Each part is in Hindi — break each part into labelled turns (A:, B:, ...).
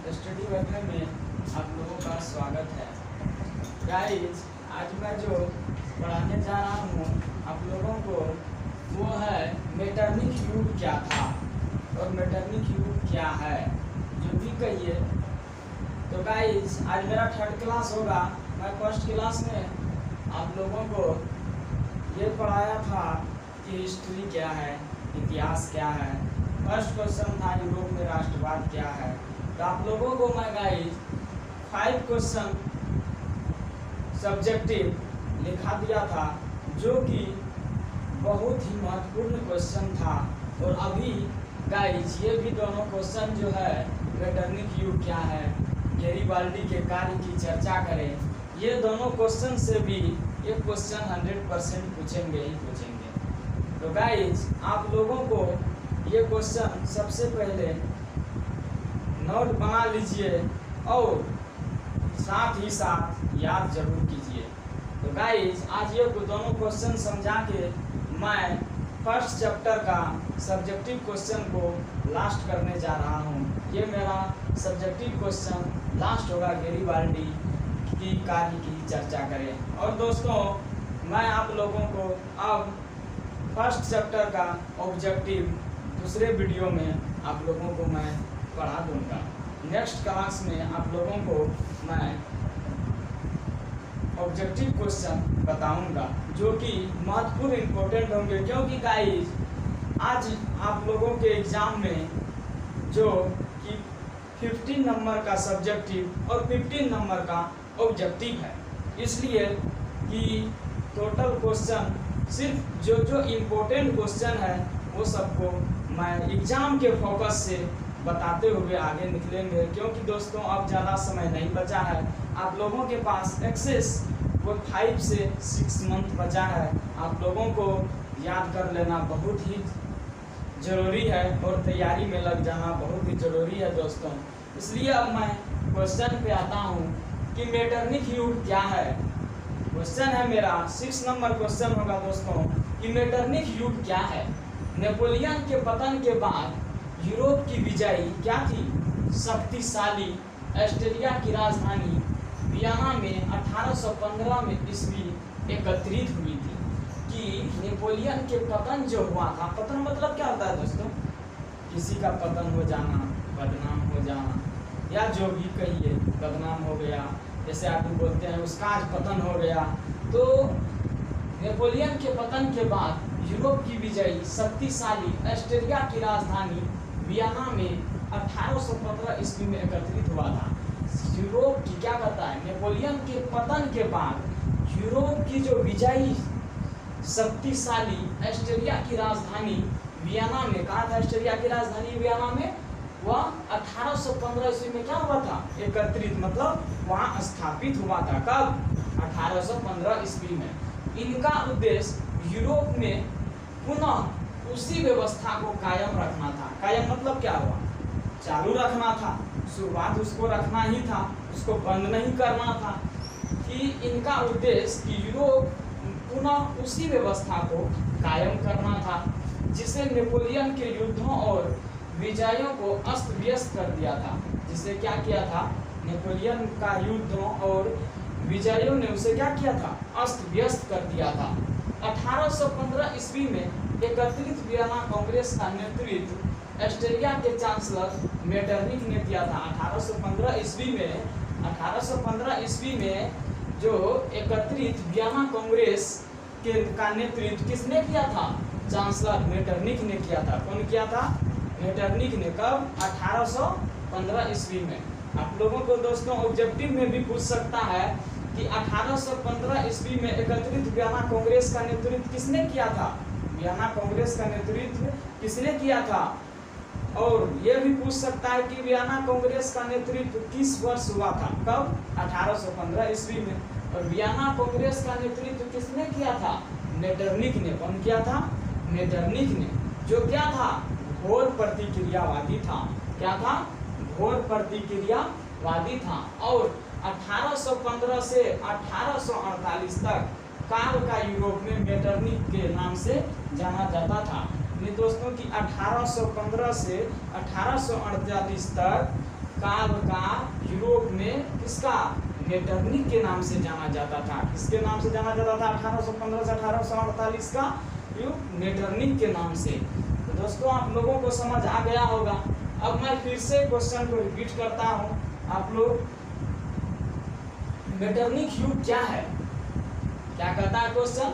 A: स्टडी वर्कर में आप लोगों का स्वागत है। गाइस, आज मैं जो पढ़ाने जा रहा हूँ आप लोगों को वो है मेटरनिक युग क्या था और मेटरनिक युग क्या है, जो भी कहिए। तो गाइस, आज मेरा 3rd क्लास होगा। मैं 1st क्लास में आप लोगों को ये पढ़ाया था कि हिस्ट्री क्या है, इतिहास क्या है। फर्स्ट क्वेश्चन था यूरोप में राष्ट्रवाद क्या है। तो आप लोगों को मैं गाइस 5 क्वेश्चन सब्जेक्टिव लिखा दिया था, जो कि बहुत ही महत्वपूर्ण क्वेश्चन था। और अभी गाइस ये भी दोनों क्वेश्चन जो है मेटरनिक युग क्या है, गैरीबाल्डी के कार्य की चर्चा करें, ये दोनों क्वेश्चन से भी ये क्वेश्चन 100% पूछेंगे ही पूछेंगे। तो गाइस, आप लोगों को ये क्वेश्चन सबसे पहले नोट बना लीजिए और साथ ही साथ याद जरूर कीजिए। तो गाइस, आज ये दोनों क्वेश्चन समझा के मैं फर्स्ट चैप्टर का सब्जेक्टिव क्वेश्चन को लास्ट करने जा रहा हूँ। ये मेरा सब्जेक्टिव क्वेश्चन लास्ट होगा, गैरीबाल्डी की कार्य की चर्चा करें। और दोस्तों, मैं आप लोगों को अब फर्स्ट चैप्टर का ऑब्जेक्टिव दूसरे वीडियो में आप लोगों को मैं पढ़ा दूंगा। नेक्स्ट क्लास में आप लोगों को मैं ऑब्जेक्टिव क्वेश्चन बताऊंगा, जो कि महत्वपूर्ण इम्पोर्टेंट होंगे। क्योंकि गाइस, आज आप लोगों के एग्जाम में जो कि 15 नंबर का सब्जेक्टिव और 15 नंबर का ऑब्जेक्टिव है, इसलिए कि टोटल क्वेश्चन सिर्फ जो इम्पोर्टेंट क्वेश्चन है वो सबको मैं एग्जाम के फोकस से बताते हुए आगे निकलेंगे। क्योंकि दोस्तों, अब ज़्यादा समय नहीं बचा है। आप लोगों के पास एक्सेस वो 5 से 6 मंथ बचा है। आप लोगों को याद कर लेना बहुत ही ज़रूरी है और तैयारी में लग जाना बहुत ही ज़रूरी है दोस्तों। इसलिए अब मैं क्वेश्चन पे आता हूँ कि मेटरनिक युग क्या है। क्वेश्चन है मेरा 6 नंबर क्वेश्चन होगा दोस्तों कि मेटरनिक युग क्या है। नेपोलियन के पतन के बाद यूरोप की विजयी क्या थी? शक्तिशाली ऑस्ट्रिया की राजधानी वियना में 1815 में ईस्वी एकत्रित हुई थी। कि नेपोलियन के पतन जो हुआ था, पतन मतलब क्या होता है दोस्तों? किसी का पतन हो जाना, बदनाम हो जाना, या जो भी कहिए बदनाम हो गया, जैसे आप बोलते हैं उसका आज पतन हो गया। तो नेपोलियन के पतन के बाद यूरोप की विजयी शक्तिशाली ऑस्ट्रिया की राजधानी वियना में 1815 ईस्वी में एकत्रित हुआ था। यूरोप की क्या कहता है, नेपोलियन के पतन के बाद यूरोप की जो विजयी शक्तिशाली ऑस्ट्रिया की राजधानी वियना में, कहा था ऑस्ट्रिया की राजधानी वियना में, वह 1815 ईस्वी में क्या हुआ था? एकत्रित, मतलब वहाँ स्थापित हुआ था। कब? 1815 ईस्वी में। इनका उद्देश्य यूरोप में पुनः उसी व्यवस्था को कायम रखना था। कायम मतलब क्या हुआ? चालू रखना था। शुरुआत उसको रखना ही था, उसको बंद नहीं करना था। कि इनका उद्देश्य कि यूरोप पुनः उसी व्यवस्था को कायम करना था, जिसे नेपोलियन के युद्धों और विजयों को अस्त व्यस्त कर दिया था। जिसे क्या किया था? नेपोलियन का युद्धों और विजयों ने उसे क्या किया था? अस्त व्यस्त कर दिया था। 1815 ईस्वी में एकत्रित वियना कांग्रेस का नेतृत्व ऑस्ट्रिया के चांसलर मेटरनिक ने किया था। 1815 ईस्वी में जो एकत्रित वियना कांग्रेस का नेतृत्व किसने किया था? चांसलर मेटरनिक ने किया था। कौन किया था? मेटरनिक ने। कब? 1815 ईस्वी में। आप लोगों को दोस्तों ऑब्जेक्टिव में भी पूछ सकता है कि 1815 ईस्वी में एकत्रित वियना कांग्रेस का नेतृत्व किसने किया था? वियना कांग्रेस का नेतृत्व किसने किया था? और यह भी पूछ सकता है कि वियना कांग्रेस का नेतृत्व किस वर्ष हुआ था? कब? 1815 ईस्वी में। और वियना कांग्रेस का नेतृत्व किसने किया था? मेटरनिक ने। कौन किया था? मेटरनिक ने, जो क्या था? घोर प्रतिक्रियावादी था। क्या था? घोर प्रतिक्रियावादी था। और 1815 से 1848 तक काल का यूरोप में मेटरनिक के नाम से जाना जाता था। ये दोस्तों कि 1815 से 1848 तक काल का यूरोप में किसका मेटरनिक के नाम से जाना जाता था। किसके नाम से जाना जाता था 1815 से 1848 का युग मेटरनिक के नाम से। तो दोस्तों आप लोगों को समझ आ गया होगा। अब मैं फिर से क्वेश्चन को रिपीट करता हूँ। आप लोग मेटरनिक युग क्या है, क्या कहता है क्वेश्चन।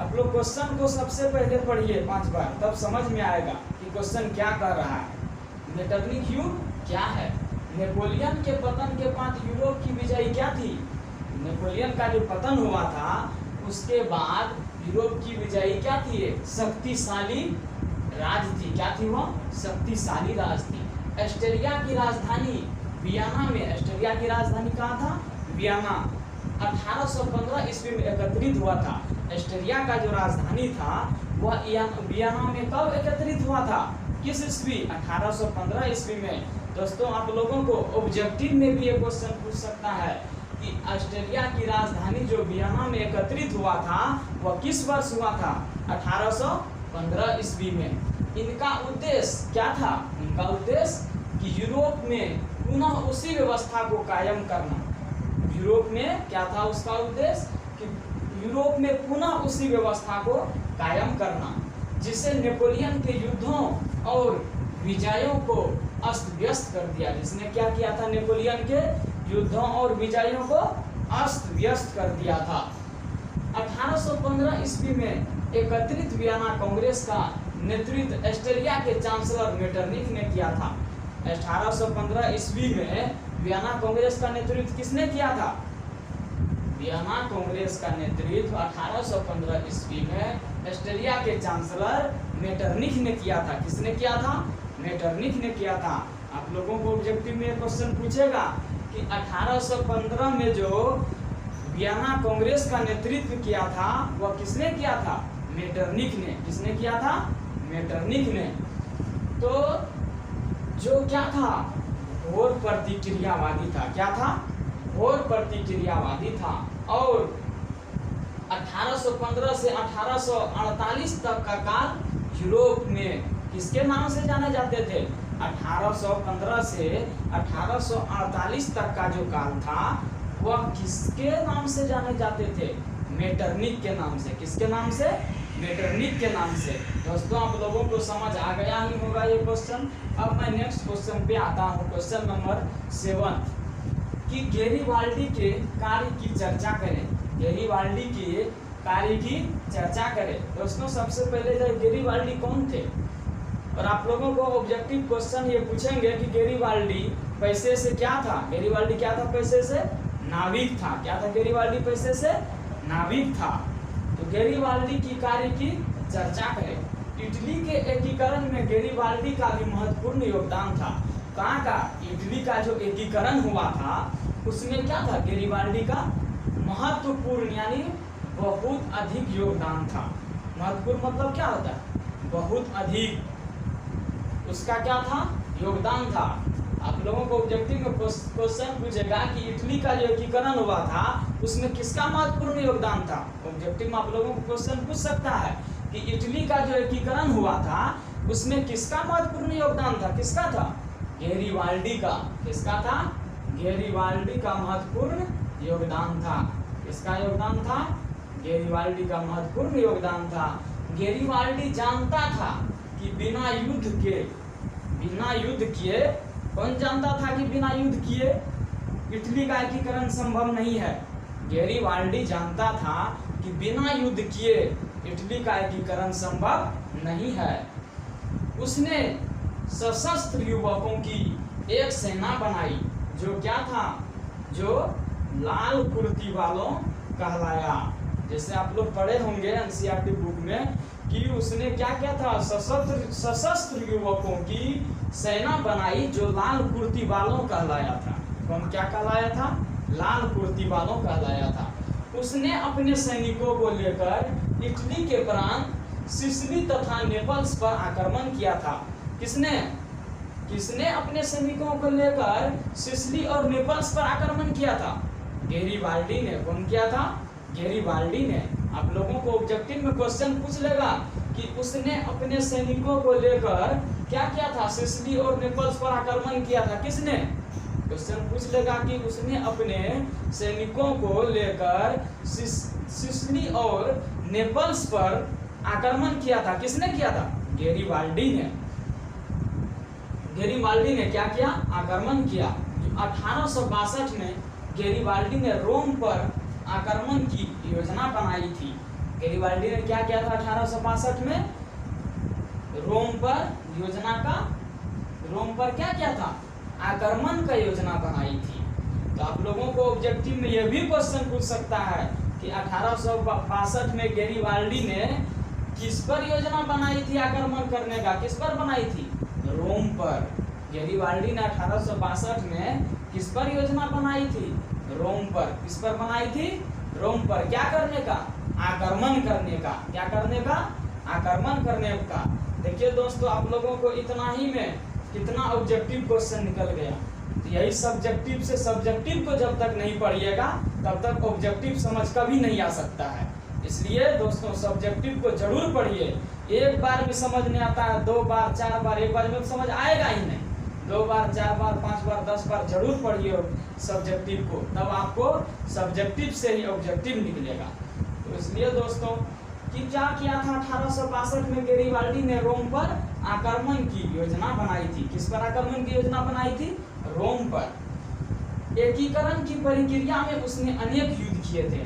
A: आप लोग क्वेश्चन को सबसे पहले पढ़िए 5 बार, तब समझ में आएगा कि क्वेश्चन क्या कह रहा है। मेटरनिक युग क्या है। नेपोलियन के पतन के बाद यूरोप की विजयी क्या थी। नेपोलियन का जो पतन हुआ था उसके बाद यूरोप की विजयी क्या थी, शक्तिशाली राज थी। क्या थी वो, शक्तिशाली राज थी। ऑस्ट्रिया की राजधानी वियना में, ऑस्ट्रिया की राजधानी कहाँ था, वियना। 1815 ईस्वी में एकत्रित हुआ था। ऑस्ट्रिया का जो राजधानी था वह वियना में कब एकत्रित हुआ था, किस ईस्वी, 1815 ईस्वी में। दोस्तों आप लोगों को ऑब्जेक्टिव में भी ये क्वेश्चन पूछ सकता है कि ऑस्ट्रिया की राजधानी जो वियना में एकत्रित हुआ था वह किस वर्ष हुआ था, 1815 ईस्वी में। इनका उद्देश्य क्या था, इनका उद्देश्य कि यूरोप में पुनः उसी व्यवस्था को कायम करना। यूरोप में क्या था उसका उद्देश्य कि यूरोप में पुनः उसी व्यवस्था को कायम करना जिससे नेपोलियन के युद्धों और विजयों को अस्त व्यस्त कर दिया। जिसने क्या किया था, नेपोलियन के युद्धों और विजयों को अस्त व्यस्त कर दिया था। 1815 ईस्वी में एकत्रित वियना कांग्रेस का नेतृत्व ऑस्ट्रिया के चांसलर मेटरनिक ने किया था। 1815 ईस्वी में वियना कांग्रेस का नेतृत्व किसने किया था, वियना कांग्रेस का नेतृत्व 1815 ईस्वी में ऑस्ट्रिया के चांसलर मेटरनिक ने किया था। किसने किया था, मेटरनिक ने किया था। आप लोगों को ऑब्जेक्टिव में क्वेश्चन पूछेगा कि 1815 में जो वियना कांग्रेस का नेतृत्व किया था वह किसने किया था, मेटरनिक ने। किसने किया था, मेटरनिक ने। तो जो क्या था, घोर प्रतिक्रियावादी था। क्या था, घोर प्रतिक्रियावादी था। और 1815 से 1848 तक का काल यूरोप में किसके नाम से जाने जाते थे, 1815 से 1848 तक का जो काल था वह किसके नाम से जाने जाते थे, मेटरनिक के नाम से। किसके नाम से, मेटरनिक के नाम से। दोस्तों आप लोगों को समझ आ गया ही होगा ये क्वेश्चन। अब मैं नेक्स्ट क्वेश्चन पे आता हूँ, क्वेश्चन नंबर 7 कि गैरीबाल्डी के कार्य की चर्चा करें। गैरीबाल्डी के कार्य की चर्चा करें। दोस्तों सबसे पहले जो गैरीबाल्डी कौन थे, और आप लोगों को ऑब्जेक्टिव क्वेश्चन ये पूछेंगे कि गैरीबाल्डी पैसे से क्या था। गैरीबाल्डी क्या था, पैसे से नाविक था। क्या था गैरीबाल्डी, पैसे से नाविक था। तो गैरीबाल्डी की कार्य की चर्चा करें। इटली के एकीकरण में गैरीबाल्डी का भी महत्वपूर्ण योगदान था। कहाँ का, इटली का जो एकीकरण हुआ था उसमें क्या था, गैरीबाल्डी का महत्वपूर्ण यानी बहुत अधिक योगदान था। महत्वपूर्ण मतलब क्या होता है, बहुत अधिक उसका क्या था, योगदान था। आप लोगों को ऑब्जेक्टिव में क्वेश्चन पूछेगा कि इटली का जो एकीकरण हुआ था उसमें किसका महत्वपूर्ण योगदान था। ऑब्जेक्टिव में आप लोगों को क्वेश्चन पूछ सकता है कि इटली का जो एकीकरण हुआ था उसमें किसका महत्वपूर्ण योगदान था। किसका था, गैरीबाल्डी का। किसका था, गैरीबाल्डी का महत्वपूर्ण योगदान था। किसका योगदान था, गैरीबाल्डी का महत्वपूर्ण योगदान था। गैरीबाल्डी जानता था कि बिना युद्ध किए, कौन जानता था कि बिना युद्ध किए इटली का एकीकरण संभव नहीं है। गैरीबाल्डी जानता था कि बिना युद्ध किए इटली का एकीकरण संभव नहीं है। उसने सशस्त्र युवकों की एक सेना बनाई जो क्या था, जो लाल कुर्ती वालों कहलाया। जैसे आप लोग पढ़े होंगे एनसीईआरटी बुक में कि उसने क्या किया था, सशस्त्र युवकों की सेना बनाई जो लाल कुर्ती वालों कहलाया था। कौन क्या कहलाया था, लाल कुर्ती वालों कहलाया था। उसने अपने सैनिकों को लेकर इटली के प्रांत सिसिली तथा नेपल्स पर आक्रमण किया था। किसने अपने सैनिकों को लेकर सिसिली और नेपल्स पर आक्रमण किया था, गैरीबाल्डी ने। कौन किया था, गैरीबाल्डी ने। आप लोगों को ऑब्जेक्टिव में क्वेश्चन पूछ लेगा कि उसने अपने सैनिकों को लेकर क्या किया था, सिसिली और नेपल्स पर आक्रमण किया था। किसने, क्वेश्चन पूछ लेगा कि उसने अपने सैनिकों को लेकर सिसिली और नेपल्स पर आक्रमण किया था। किसने किया था? गैरिबाल्डी ने। गैरिबाल्डी ने क्या किया? आक्रमण किया। 1862 में गैरिबाल्डी ने रोम पर आक्रमण की योजना बनाई थी। गैरिबाल्डी ने क्या किया था 1862 में? रोम पर क्या किया था? आक्रमण का योजना बनाई थी। तो आप लोगों को ऑब्जेक्टिव में यह भी क्वेश्चन पूछ सकता है कि 1862 में गैरिबाल्डी ने किस पर योजना बनाई थी आक्रमण करने का? किस पर बनाई थी? रोम पर। गैरिबाल्डी ने 1862 में किस पर योजना बनाई थी? रोम पर। किस पर बनाई थी? रोम पर। क्या करने का? आक्रमण करने का। क्या करने का? आक्रमण करने का। देखिए दोस्तों, आप लोगों को इतना ही में कितना ऑब्जेक्टिव क्वेश्चन निकल गया। तो यही सब्जेक्टिव से सब्जेक्टिव को जब तक नहीं पढ़िएगा तब तक ऑब्जेक्टिव समझ कभी नहीं आ सकता है। इसलिए दोस्तों सब्जेक्टिव को जरूर पढ़िए। एक बार भी समझ नहीं आता है, 2 बार 4 बार, एक बार में तो समझ आएगा ही नहीं। 2 बार 4 बार 5 बार 10 बार जरूर पढ़िए सब्जेक्टिव को, तब आपको सब्जेक्टिव से ही ऑब्जेक्टिव निकलेगा। तो इसलिए दोस्तों कि क्या किया था 1862 में गैरिबाल्डी ने रोम पर आक्रमण की योजना बनाई थी। किस पर आक्रमण की योजना बनाई थी? रोम पर। एकीकरण की प्रक्रिया में उसने अनेक युद्ध किए थे।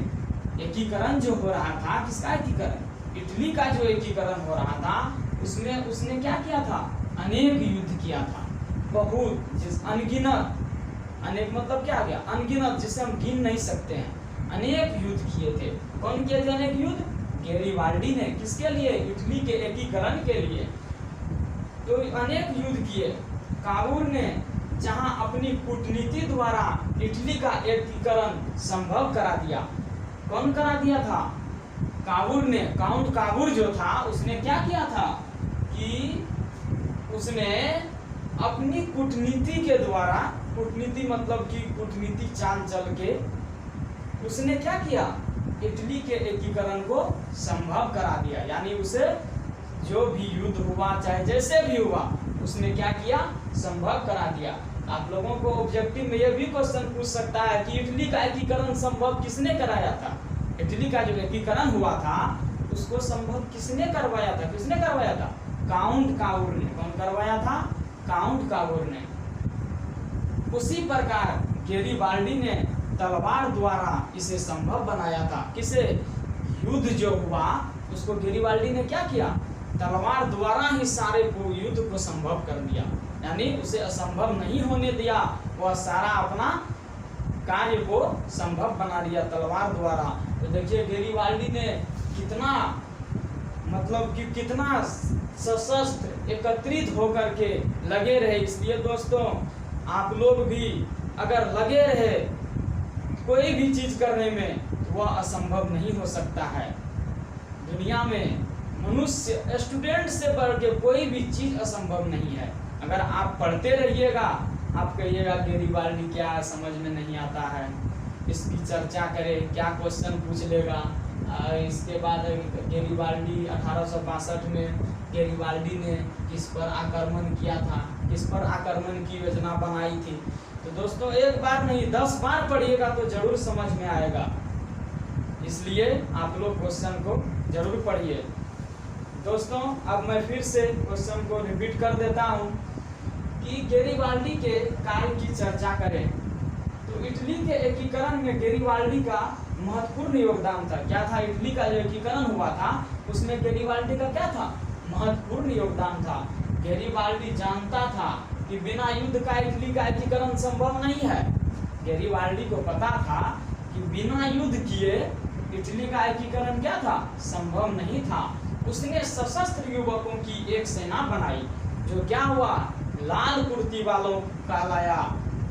A: एकीकरण जो हो रहा था, किसका एकीकरण? इटली का जो एकीकरण हो रहा था उसमें उसने क्या किया था? अनेक युद्ध किया था। बहुत, अनगिनत। अनेक मतलब क्या आ गया? अनगिनत, जिसे हम गिन नहीं सकते हैं। अनेक युद्ध किए थे। कौन किए थे अनेक युद्ध? गैरिबाल्डी ने। किसके लिए? इटली के एकीकरण के लिए। तो अनेक युद्ध किए। काबूल ने जहां अपनी कूटनीति द्वारा इटली का एकीकरण संभव करा दिया। कौन करा दिया था? काबूल ने। काउंट काबूल जो था उसने क्या किया था कि उसने अपनी कूटनीति के द्वारा, कूटनीति मतलब कि कूटनीति चाल चल के उसने क्या किया? इटली के एकीकरण को संभव करा दिया। यानी उसे जो भी युद्ध हुआ चाहे जैसे भी हुआ उसने क्या किया? संभव करा दिया। आप लोगों को ऑब्जेक्टिव में यह भी क्वेश्चन पूछ सकता है कि इटली का एकीकरण संभव किसने कराया था? इटली का जो एकीकरण हुआ था उसको संभव किसने करवाया था? किसने करवाया था? काउंट काबूल ने। कौन करवाया था? काउंट काबूल ने। उसी प्रकार गैरिबाल्डी ने तलवार द्वारा इसे संभव बनाया था। किसे? युद्ध जो हुआ उसको गैरिबाल्डी ने क्या किया? तलवार द्वारा ही सारे युद्ध को संभव कर दिया। यानी उसे असंभव नहीं होने दिया, वह सारा अपना कार्य को संभव बना दिया तलवार द्वारा। तो देखिए गैरिबाल्डी ने कितना, मतलब कि कितना सशस्त्र एकत्रित होकर के लगे रहे। इसलिए दोस्तों आप लोग भी अगर लगे रहे कोई भी चीज करने में तो वह असंभव नहीं हो सकता है। दुनिया में मनुष्य, स्टूडेंट से बढ़ के कोई भी चीज असंभव नहीं है। अगर आप पढ़ते रहिएगा, आप कहिएगा गैरिबाल्डी क्या समझ में नहीं आता है, इसकी चर्चा करें, क्या क्वेश्चन पूछ लेगा। इसके बाद गैरिबाल्डी 1862 में गैरिबाल्डी ने किस पर आक्रमण किया था, किस पर आक्रमण की योजना बनाई थी। तो दोस्तों एक बार नहीं 10 बार पढ़िएगा तो जरूर समझ में आएगा। इसलिए आप लोग क्वेश्चन को जरूर पढ़िए। दोस्तों अब मैं फिर से क्वेश्चन को रिपीट कर देता हूँ कि गैरिबाल्डी के कार्य की चर्चा करें। तो इटली के एकीकरण में गैरिबाल्डी का महत्वपूर्ण योगदान था। क्या था? इटली का जो एकीकरण हुआ था उसमें गैरिबाल्डी का क्या था? महत्वपूर्ण योगदान था। गैरिबाल्डी जानता था कि बिना युद्ध का इटली का एकीकरण संभव नहीं है। गैरिबाल्डी को पता था कि बिना युद्ध किए इटली का एकीकरण क्या था? संभव नहीं था। उसने सशस्त्र युवकों की एक सेना बनाई जो क्या हुआ? लाल कुर्ती वालों का लाया,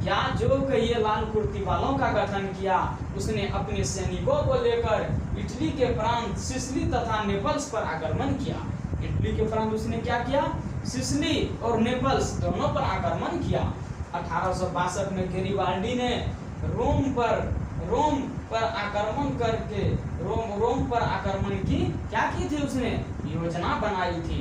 A: या जो कहिए लाल कुर्ती वालों का गठन किया। उसने अपने सैनिकों को लेकर इटली के प्रांत सिसिली तथा नेपल्स पर आक्रमण किया। इटली के प्रांत उसने क्या किया? सिसिली और नेपल्स दोनों पर आक्रमण किया। 1862 में गैरिबाल्डी ने रोम पर आक्रमण करके रोम पर आक्रमण की क्या की थी? उसने योजना बनाई थी।